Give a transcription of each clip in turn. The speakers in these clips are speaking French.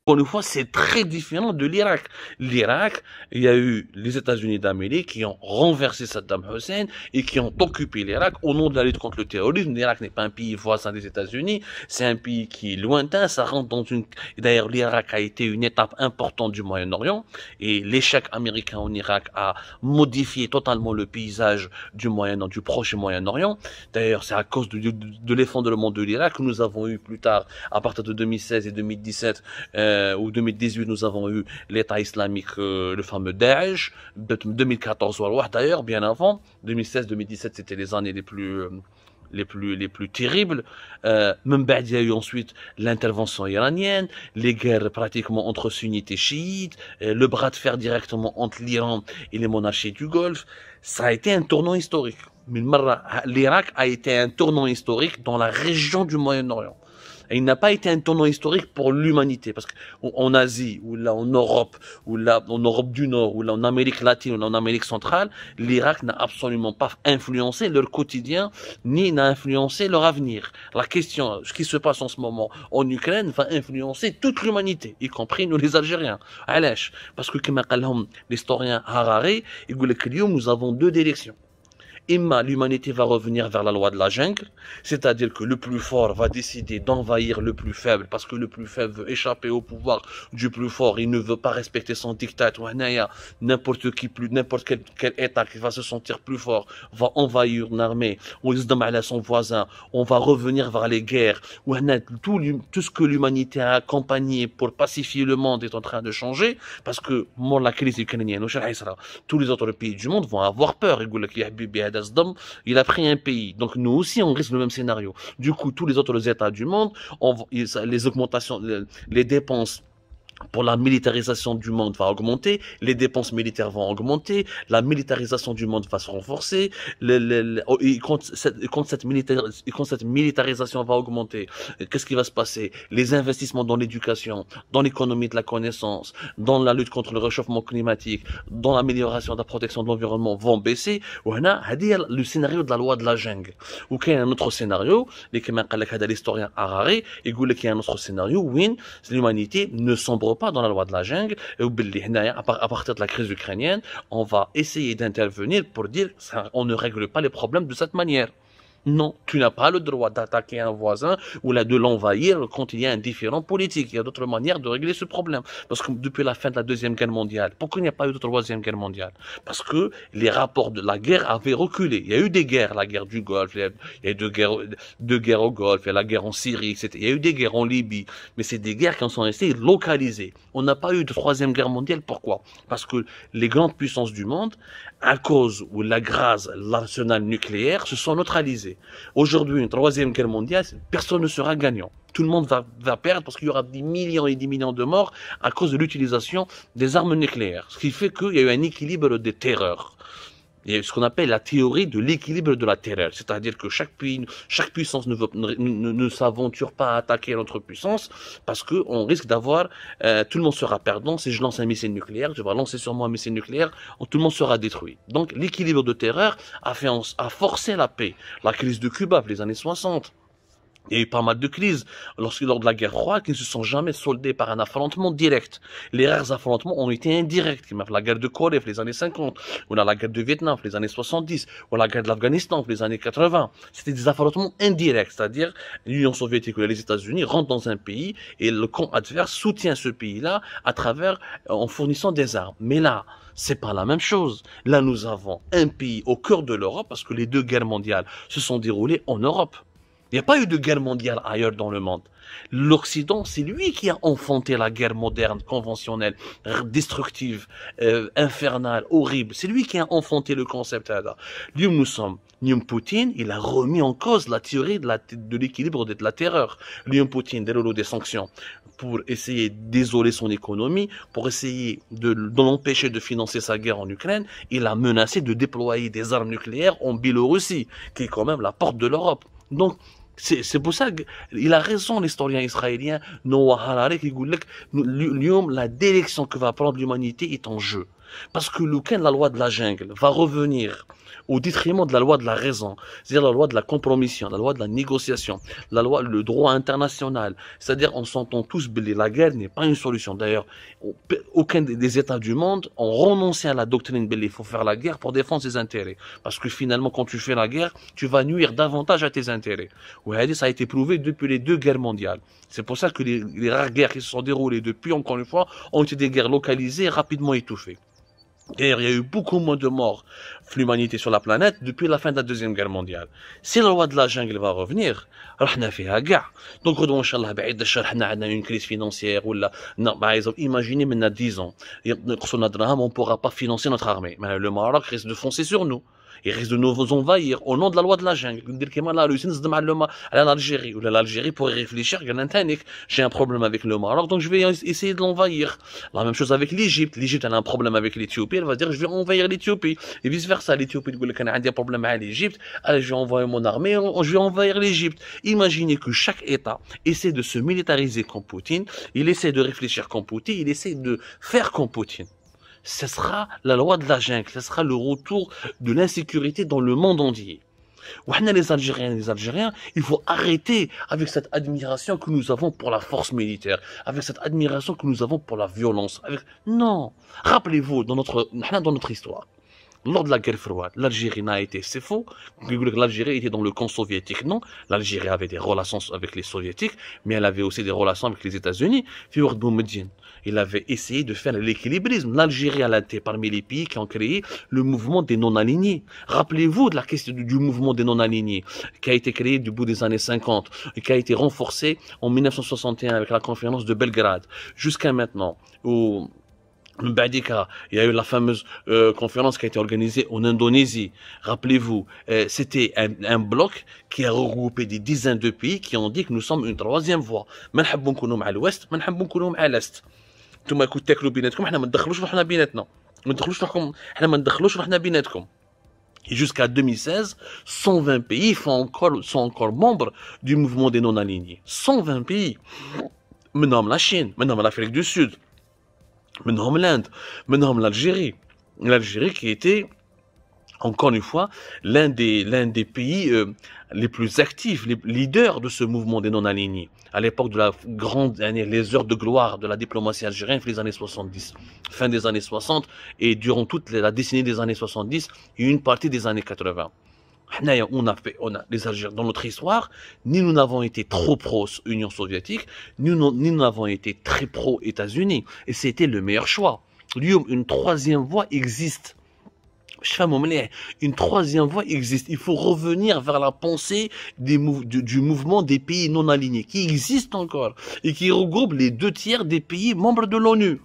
Encore une fois, c'est très différent de l'Irak. L'Irak, il y a eu les États-Unis d'Amérique qui ont renversé Saddam Hussein et qui ont occupé l'Irak au nom de la lutte contre le terrorisme. L'Irak n'est pas un pays voisin des États-Unis, c'est un pays qui est lointain, ça rentre dans une... D'ailleurs, l'Irak a été une étape importante du Moyen-Orient et l'échec américain en Irak a modifié totalement le paysage du Moyen-Orient, du proche Moyen-Orient. D'ailleurs, c'est à cause de l'effondrement de l'Irak que nous avons eu plus tard, à partir de 2016 et 2017, ou 2018, nous avons eu l'État islamique, le fameux Daesh, 2014 d'ailleurs, bien avant, 2016-2017, c'était les années les plus terribles. Même il y a eu ensuite l'intervention iranienne, les guerres pratiquement entre sunnites et chiites, le bras de fer directement entre l'Iran et les monarchies du Golfe. Ça a été un tournant historique. L'Irak a été un tournant historique dans la région du Moyen-Orient. Et il n'a pas été un tournant historique pour l'humanité, parce qu'en Asie, ou là en Europe, ou là en Europe du Nord, ou là en Amérique latine, ou là en Amérique centrale, l'Irak n'a absolument pas influencé leur quotidien, ni n'a influencé leur avenir. La question, ce qui se passe en ce moment en Ukraine, va influencer toute l'humanité, y compris nous les Algériens. Alash, parce que comme l'historien Harari, il dit que nous avons deux directions. Imma, l'humanité va revenir vers la loi de la jungle, c'est-à-dire que le plus fort va décider d'envahir le plus faible, parce que le plus faible veut échapper au pouvoir du plus fort, il ne veut pas respecter son diktat, ou n'importe quel État qui va se sentir plus fort, va envahir une armée, ou son voisin, on va revenir vers les guerres, ou tout ce que l'humanité a accompagné pour pacifier le monde est en train de changer, parce que, la crise ukrainienne, tous les autres pays du monde vont avoir peur, il a pris un pays. Donc nous aussi, on risque le même scénario. Du coup, tous les autres États du monde, les augmentations, les dépenses pour la militarisation du monde va augmenter, les dépenses militaires vont augmenter, la militarisation du monde va se renforcer, quand cette militarisation va augmenter, qu'est-ce qui va se passer? Les investissements dans l'éducation, dans l'économie de la connaissance, dans la lutte contre le réchauffement climatique, dans l'amélioration de la protection de l'environnement vont baisser. Le scénario de la loi de la jungle. Ou qu'il y a un autre scénario, l'historien Harari, il dit qu'il y a un autre scénario où l'humanité ne sombre pas dans la loi de la jungle, et à partir de la crise ukrainienne, on va essayer d'intervenir pour dire qu'on ne règle pas les problèmes de cette manière. Non, tu n'as pas le droit d'attaquer un voisin ou de l'envahir quand il y a un différend politique. Il y a d'autres manières de régler ce problème. Parce que depuis la fin de la Deuxième Guerre mondiale, pourquoi il n'y a pas eu de Troisième Guerre mondiale? Parce que les rapports de la guerre avaient reculé. Il y a eu des guerres, la guerre du Golfe, il y a eu deux guerres au Golfe, il y a la guerre en Syrie, etc. Il y a eu des guerres en Libye, mais c'est des guerres qui sont restées localisées. On n'a pas eu de Troisième Guerre mondiale. Pourquoi? Parce que les grandes puissances du monde, à cause où grâce l'arsenal nucléaire, se sont neutralisées. Aujourd'hui, une troisième guerre mondiale, personne ne sera gagnant. Tout le monde va perdre parce qu'il y aura des millions et des millions de morts à cause de l'utilisation des armes nucléaires. Ce qui fait qu'il y a eu un équilibre des terreurs. Il y a ce qu'on appelle la théorie de l'équilibre de la terreur. C'est-à-dire que chaque puissance ne s'aventure pas à attaquer l'autre puissance parce qu'on risque d'avoir, tout le monde sera perdant. Si je lance un missile nucléaire, je vais lancer sur moi un missile nucléaire, tout le monde sera détruit. Donc l'équilibre de terreur a forcé la paix. La crise de Cuba, les années 60. Il y a eu pas mal de crises lors de la guerre froide qui ne se sont jamais soldées par un affrontement direct. Les rares affrontements ont été indirects, comme la guerre de Corée les années 50, ou la guerre de Vietnam les années 70, ou la guerre de l'Afghanistan les années 80. C'était des affrontements indirects, c'est-à-dire l'Union soviétique ou les États-Unis rentrent dans un pays et le camp adverse soutient ce pays-là en fournissant des armes. Mais là, c'est pas la même chose. Là, nous avons un pays au cœur de l'Europe parce que les deux guerres mondiales se sont déroulées en Europe. Il n'y a pas eu de guerre mondiale ailleurs dans le monde. L'Occident, c'est lui qui a enfanté la guerre moderne, conventionnelle, destructive, infernale, horrible. C'est lui qui a enfanté le concept là. Poutine, il a remis en cause la théorie de l'équilibre de la terreur. Poutine, déroule des sanctions pour essayer d'isoler son économie, pour essayer de l'empêcher de financer sa guerre en Ukraine. Il a menacé de déployer des armes nucléaires en Biélorussie, qui est quand même la porte de l'Europe. Donc, c'est pour ça qu'il a raison, l'historien israélien Noah Harari, qui dit que la direction que va prendre l'humanité est en jeu. Parce que la loi de la jungle va revenir au détriment de la loi de la raison, c'est-à-dire la loi de la compromission, la loi de la négociation, le droit international. C'est-à-dire, on s'entend tous, la guerre n'est pas une solution. D'ailleurs, aucun des États du monde ont renoncé à la doctrine, il faut faire la guerre pour défendre ses intérêts. Parce que finalement, quand tu fais la guerre, tu vas nuire davantage à tes intérêts. Oui, ça a été prouvé depuis les 2 guerres mondiales. C'est pour ça que les rares guerres qui se sont déroulées depuis, encore une fois, ont été des guerres localisées et rapidement étouffées. D'ailleurs, il y a eu beaucoup moins de morts de l'humanité sur la planète depuis la fin de la 2e Guerre mondiale. Si la loi de la jungle va revenir, رحنا فيها كاع. Donc, إن شاء الله بعيد الشر حنا عندنا une crise financière ولا non, par exemple, imaginez maintenant 10 ans, نقصنا دراهم, on ne pourra pas financer notre armée. Mais le Maroc risque de foncer sur nous. Il risque de nous envahir au nom de la loi de la jungle. Dire que la Russie nous demande à l'Algérie ou l'Algérie pourrait réfléchir. J'ai un problème avec le Maroc, donc je vais essayer de l'envahir. La même chose avec l'Égypte. L'Égypte a un problème avec l'Éthiopie. Elle va dire je vais envahir l'Éthiopie. Et vice versa. L'Éthiopie dit qu'il y a un problème avec l'Égypte. Alors je vais envoyer mon armée. Je vais envahir l'Égypte. Imaginez que chaque État essaie de se militariser comme Poutine. Il essaie de réfléchir comme Poutine. Il essaie de faire comme Poutine. Ce sera la loi de la jungle, ce sera le retour de l'insécurité dans le monde entier. Les Algériens, il faut arrêter avec cette admiration que nous avons pour la force militaire, avec cette admiration que nous avons pour la violence. Non, rappelez-vous, dans notre histoire, lors de la guerre froide, l'Algérie n'a été, c'est faux, l'Algérie était dans le camp soviétique, non, l'Algérie avait des relations avec les soviétiques, mais elle avait aussi des relations avec les États-Unis. Il avait essayé de faire l'équilibrisme. L'Algérie a été parmi les pays qui ont créé le mouvement des non-alignés. Rappelez-vous de la question du mouvement des non-alignés, qui a été créé du bout des années 50, et qui a été renforcé en 1961 avec la conférence de Belgrade, jusqu'à maintenant, où il y a eu la fameuse conférence qui a été organisée en Indonésie. Rappelez-vous, c'était un bloc qui a regroupé des dizaines de pays qui ont dit que nous sommes une 3e voie. ما نحبوا نكونوا مع الوست ما نحبوا نكونوا مع l'est. نتوما كنتوا تاكلوا بيناتكم, احنا ما ندخلوش روحنا بيناتنا. ما ندخلوش روحنا بيناتكم. Et jusqu'à 2016, 120 pays sont encore membres du mouvement des non-alignés. 120 pays. Maintenant la Chine, maintenant l'Afrique du Sud, maintenant l'Inde, maintenant l'Algérie. L'Algérie qui était, encore une fois, l'un des pays les plus actifs, les leaders de ce mouvement des non-alignés. À l'époque de la grande année, les heures de gloire de la diplomatie algérienne, les années 70, fin des années 60, et durant toute la décennie des années 70 et une partie des années 80. Les Algériens, dans notre histoire, ni nous n'avons été trop pro-Union soviétique, ni nous n'avons été très pro-États-Unis. Et c'était le meilleur choix. Une 3e voie existe. Une 3e voie existe. Il faut revenir vers la pensée du mouvement des pays non alignés, qui existe encore, et qui regroupe les 2/3 des pays membres de l'ONU.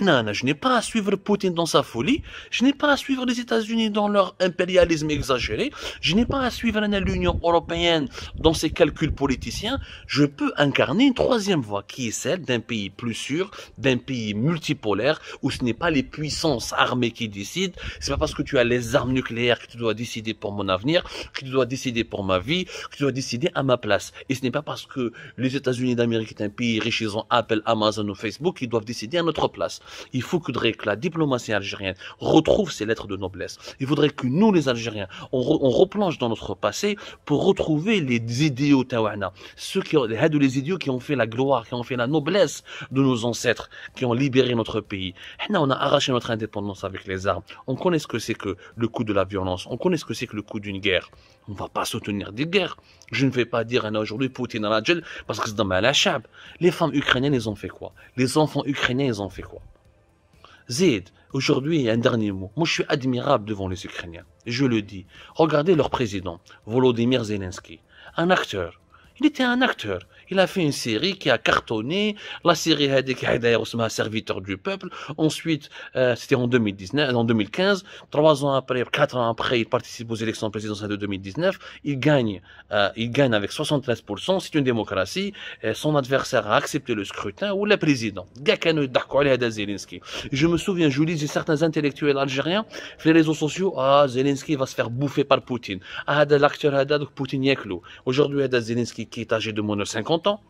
Je n'ai pas à suivre Poutine dans sa folie, je n'ai pas à suivre les États-Unis dans leur impérialisme exagéré, je n'ai pas à suivre l'Union européenne dans ses calculs politiciens. Je peux incarner une 3e voie qui est celle d'un pays plus sûr, d'un pays multipolaire où ce n'est pas les puissances armées qui décident. C'est pas parce que tu as les armes nucléaires que tu dois décider pour mon avenir, que tu dois décider pour ma vie, que tu dois décider à ma place. Et ce n'est pas parce que les États-Unis d'Amérique est un pays riche, ils ont Apple, Amazon ou Facebook, qu'ils doivent décider à notre place. Il faudrait que la diplomatie algérienne retrouve ses lettres de noblesse. Il faudrait que nous, les Algériens, on replonge dans notre passé pour retrouver les idéaux taouana. Les idéaux qui ont fait la gloire, qui ont fait la noblesse de nos ancêtres, qui ont libéré notre pays. On a arraché notre indépendance avec les armes. On connaît ce que c'est que le coût de la violence. On connaît ce que c'est que le coût d'une guerre. On ne va pas soutenir des guerres. Je ne vais pas dire aujourd'hui Poutine à la gel parce que c'est dans la chab. Les femmes ukrainiennes, ils ont fait quoi? Les enfants ukrainiens, ils ont fait quoi? Zed, aujourd'hui, un dernier mot. Moi, je suis admirable devant les Ukrainiens. Je le dis. Regardez leur président, Volodymyr Zelensky. Un acteur. Il était un acteur. Il a fait une série qui a cartonné. La série a Serviteur du peuple. Ensuite, c'était en 2015. 3 ans après, 4 ans après, il participe aux élections présidentielles de 2019. Il gagne avec 73%. C'est une démocratie. Son adversaire a accepté le scrutin ou le président. Je me souviens, je lisais certains intellectuels algériens sur les réseaux sociaux. Ah, Zelensky va se faire bouffer par Poutine. Ah, l'acteur Poutine Yeklo. Aujourd'hui, Zelensky qui est âgé de moins de 50 ans.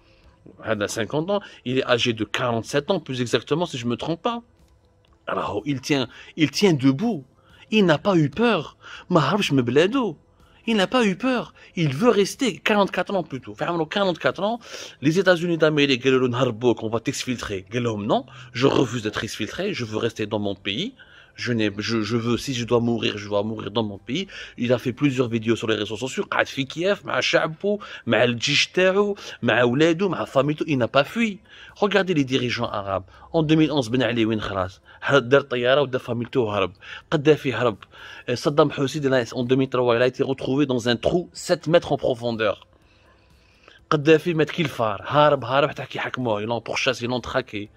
Il est âgé de 47 ans, plus exactement, si je ne me trompe pas. Alors, il tient debout. Il n'a pas eu peur. ما هربش من بلادو. Il n'a pas eu peur. Il veut rester 44 ans plutôt. Ferme 44 ans. Les États-Unis d'Amérique, on va t'exfiltrer. Non, je refuse d'être exfiltré. Je veux rester dans mon pays. Je veux, si je dois mourir, je dois mourir dans mon pays. Il a fait plusieurs vidéos sur les réseaux sociaux. قاعد في كييف مع شعبه, مع الجيش تاعو, مع ولاده, مع فاميلته. Il n'a pas fui. Regardez les dirigeants arabes. En 2011, Ben Ali وين خلاص. دار طيارة ودار فاميلته وهرب. قدافي هرب. Saddam Hussein, en 2003, il a été retrouvé dans un trou 7 mètres en profondeur. قدافي مات كي الفار. هارب حتى كي حكموه. Ils l'ont pourchassé, ils l'ont traqué.